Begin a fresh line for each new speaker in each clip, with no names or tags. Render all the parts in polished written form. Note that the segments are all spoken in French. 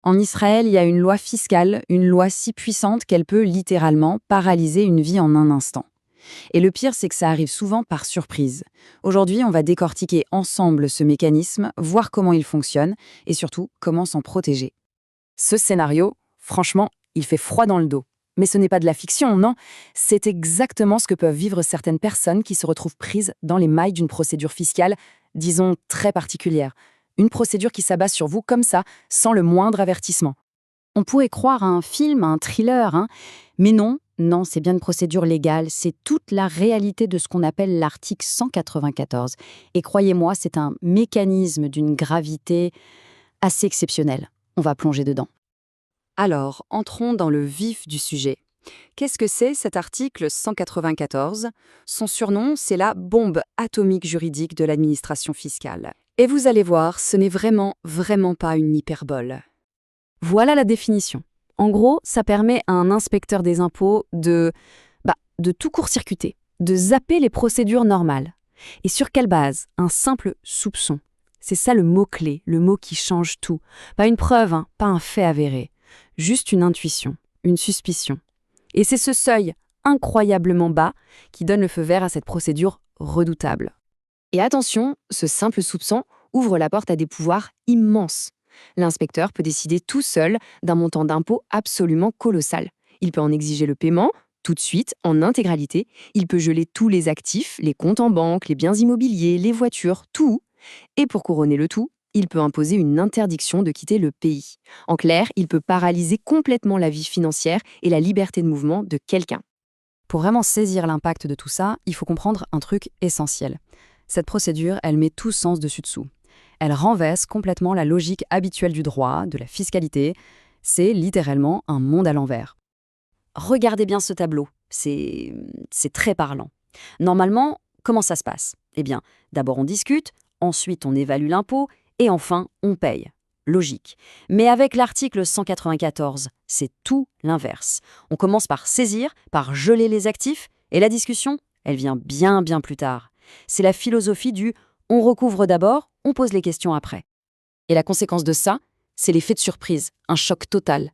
En Israël, il y a une loi fiscale, une loi si puissante qu'elle peut littéralement paralyser une vie en un instant. Et le pire, c'est que ça arrive souvent par surprise. Aujourd'hui, on va décortiquer ensemble ce mécanisme, voir comment il fonctionne et surtout comment s'en protéger. Ce scénario, franchement, il fait froid dans le dos. Mais ce n'est pas de la fiction, non. C'est exactement ce que peuvent vivre certaines personnes qui se retrouvent prises dans les mailles d'une procédure fiscale, disons, très particulière. Une procédure qui s'abat sur vous comme ça, sans le moindre avertissement. On pourrait croire à un film, à un thriller, hein. Mais non, non, c'est bien une procédure légale, c'est toute la réalité de ce qu'on appelle l'article 194. Et croyez-moi, c'est un mécanisme d'une gravité assez exceptionnelle. On va plonger dedans. Alors, entrons dans le vif du sujet. Qu'est-ce que c'est cet article 194 ? Son surnom, c'est la bombe atomique juridique de l'administration fiscale. Et vous allez voir, ce n'est vraiment pas une hyperbole. Voilà la définition. En gros, ça permet à un inspecteur des impôts de tout court-circuiter, de zapper les procédures normales. Et sur quelle base ? Un simple soupçon. C'est ça le mot-clé, le mot qui change tout. Pas une preuve, hein, pas un fait avéré. Juste une intuition, une suspicion. Et c'est ce seuil incroyablement bas qui donne le feu vert à cette procédure redoutable. Et attention, ce simple soupçon ouvre la porte à des pouvoirs immenses. L'inspecteur peut décider tout seul d'un montant d'impôt absolument colossal. Il peut en exiger le paiement, tout de suite, en intégralité. Il peut geler tous les actifs, les comptes en banque, les biens immobiliers, les voitures, tout. Et pour couronner le tout, il peut imposer une interdiction de quitter le pays. En clair, il peut paralyser complètement la vie financière et la liberté de mouvement de quelqu'un. Pour vraiment saisir l'impact de tout ça, il faut comprendre un truc essentiel. Cette procédure, elle met tout sens dessus-dessous. Elle renverse complètement la logique habituelle du droit, de la fiscalité. C'est littéralement un monde à l'envers. Regardez bien ce tableau, c'est très parlant. Normalement, comment ça se passe ? Eh bien, d'abord on discute, ensuite on évalue l'impôt, et enfin on paye. Logique. Mais avec l'article 194, c'est tout l'inverse. On commence par saisir, par geler les actifs, et la discussion, elle vient bien plus tard. C'est la philosophie du « on recouvre d'abord, on pose les questions après ». Et la conséquence de ça, c'est l'effet de surprise, un choc total.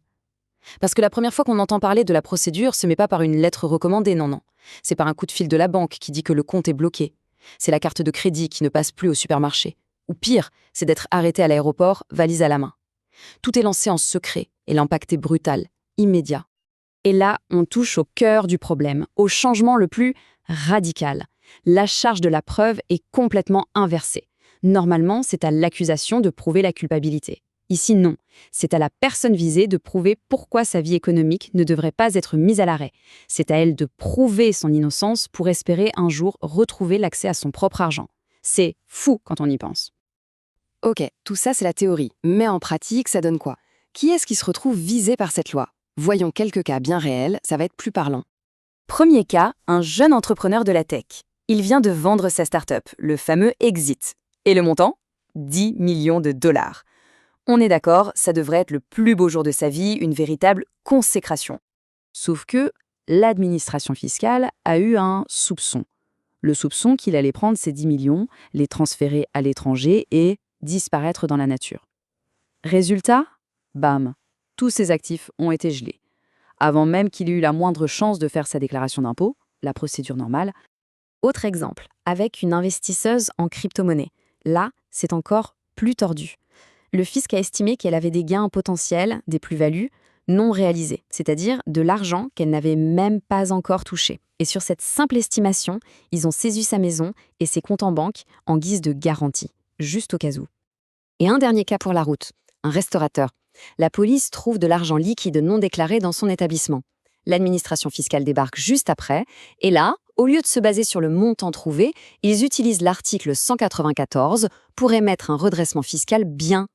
Parce que la première fois qu'on entend parler de la procédure, ce n'est pas par une lettre recommandée, non. C'est par un coup de fil de la banque qui dit que le compte est bloqué. C'est la carte de crédit qui ne passe plus au supermarché. Ou pire, c'est d'être arrêté à l'aéroport, valise à la main. Tout est lancé en secret et l'impact est brutal, immédiat. Et là, on touche au cœur du problème, au changement le plus radical. La charge de la preuve est complètement inversée. Normalement, c'est à l'accusation de prouver la culpabilité. Ici, non. C'est à la personne visée de prouver pourquoi sa vie économique ne devrait pas être mise à l'arrêt. C'est à elle de prouver son innocence pour espérer un jour retrouver l'accès à son propre argent. C'est fou quand on y pense. Ok, tout ça c'est la théorie, mais en pratique, ça donne quoi ? Qui est-ce qui se retrouve visé par cette loi ? Voyons quelques cas bien réels, ça va être plus parlant. Premier cas, un jeune entrepreneur de la tech. Il vient de vendre sa start-up, le fameux exit. Et le montant ? 10 millions de dollars. On est d'accord, ça devrait être le plus beau jour de sa vie, une véritable consécration. Sauf que l'administration fiscale a eu un soupçon. Le soupçon qu'il allait prendre ces 10 millions, les transférer à l'étranger et disparaître dans la nature. Résultat ? Bam, tous ses actifs ont été gelés. Avant même qu'il ait eu la moindre chance de faire sa déclaration d'impôt, la procédure normale. Autre exemple, avec une investisseuse en crypto-monnaie. Là, c'est encore plus tordu. Le fisc a estimé qu'elle avait des gains potentiels, des plus-values, non réalisés, c'est-à-dire de l'argent qu'elle n'avait même pas encore touché. Et sur cette simple estimation, ils ont saisi sa maison et ses comptes en banque en guise de garantie, juste au cas où. Et un dernier cas pour la route, un restaurateur. La police trouve de l'argent liquide non déclaré dans son établissement. L'administration fiscale débarque juste après, et là, au lieu de se baser sur le montant trouvé, ils utilisent l'article 194 pour émettre un redressement fiscal bien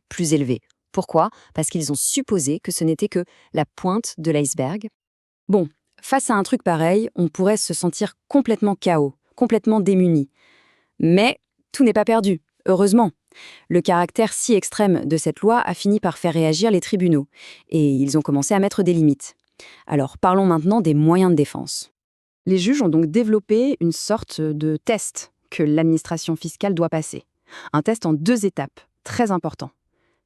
plus élevé. Pourquoi ? Parce qu'ils ont supposé que ce n'était que la pointe de l'iceberg. Bon, face à un truc pareil, on pourrait se sentir complètement KO, complètement démuni. Mais tout n'est pas perdu, heureusement. Le caractère si extrême de cette loi a fini par faire réagir les tribunaux, et ils ont commencé à mettre des limites. Alors parlons maintenant des moyens de défense. Les juges ont donc développé une sorte de test que l'administration fiscale doit passer. Un test en 2 étapes, très important.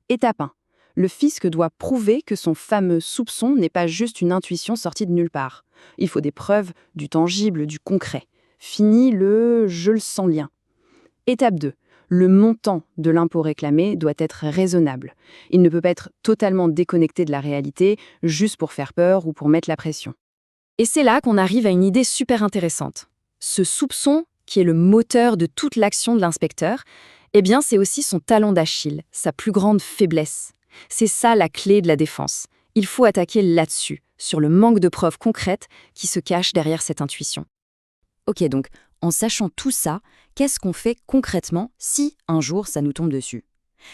Étape 1. Le fisc doit prouver que son fameux soupçon n'est pas juste une intuition sortie de nulle part. Il faut des preuves, du tangible, du concret. Fini le « je le sens lien ». Étape 2. Le montant de l'impôt réclamé doit être raisonnable. Il ne peut pas être totalement déconnecté de la réalité, juste pour faire peur ou pour mettre la pression. Et c'est là qu'on arrive à une idée super intéressante. Ce soupçon, qui est le moteur de toute l'action de l'inspecteur, eh bien c'est aussi son talon d'Achille, sa plus grande faiblesse. C'est ça la clé de la défense. Il faut attaquer là-dessus, sur le manque de preuves concrètes qui se cachent derrière cette intuition. Ok, donc, en sachant tout ça, qu'est-ce qu'on fait concrètement si un jour ça nous tombe dessus?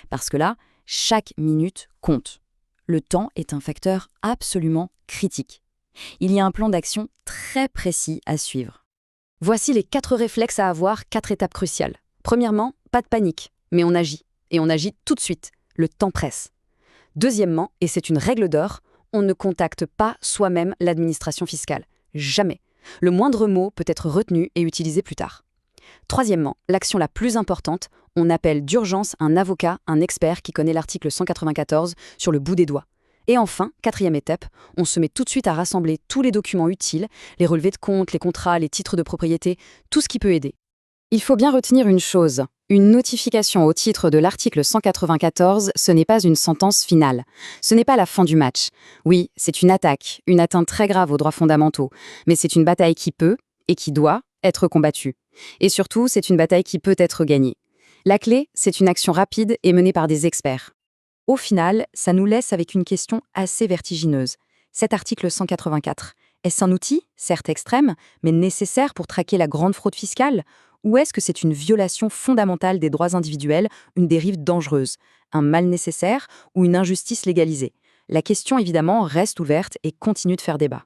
Parce que là, chaque minute compte. Le temps est un facteur absolument critique. Il y a un plan d'action très précis à suivre. Voici les 4 réflexes à avoir, 4 étapes cruciales. Premièrement, pas de panique, mais on agit. Et on agit tout de suite. Le temps presse. Deuxièmement, et c'est une règle d'or, on ne contacte pas soi-même l'administration fiscale. Jamais. Le moindre mot peut être retenu et utilisé plus tard. Troisièmement, l'action la plus importante, on appelle d'urgence un avocat, un expert qui connaît l'article 194 sur le bout des doigts. Et enfin, 4e étape, on se met tout de suite à rassembler tous les documents utiles, les relevés de compte, les contrats, les titres de propriété, tout ce qui peut aider. Il faut bien retenir une chose, une notification au titre de l'article 194, ce n'est pas une sentence finale. Ce n'est pas la fin du match. Oui, c'est une attaque, une atteinte très grave aux droits fondamentaux, mais c'est une bataille qui peut, et qui doit, être combattue. Et surtout, c'est une bataille qui peut être gagnée. La clé, c'est une action rapide et menée par des experts. Au final, ça nous laisse avec une question assez vertigineuse. Cet article 184, est-ce un outil, certes extrême, mais nécessaire pour traquer la grande fraude fiscale? Ou est-ce que c'est une violation fondamentale des droits individuels, une dérive dangereuse, un mal nécessaire ou une injustice légalisée? La question, évidemment, reste ouverte et continue de faire débat.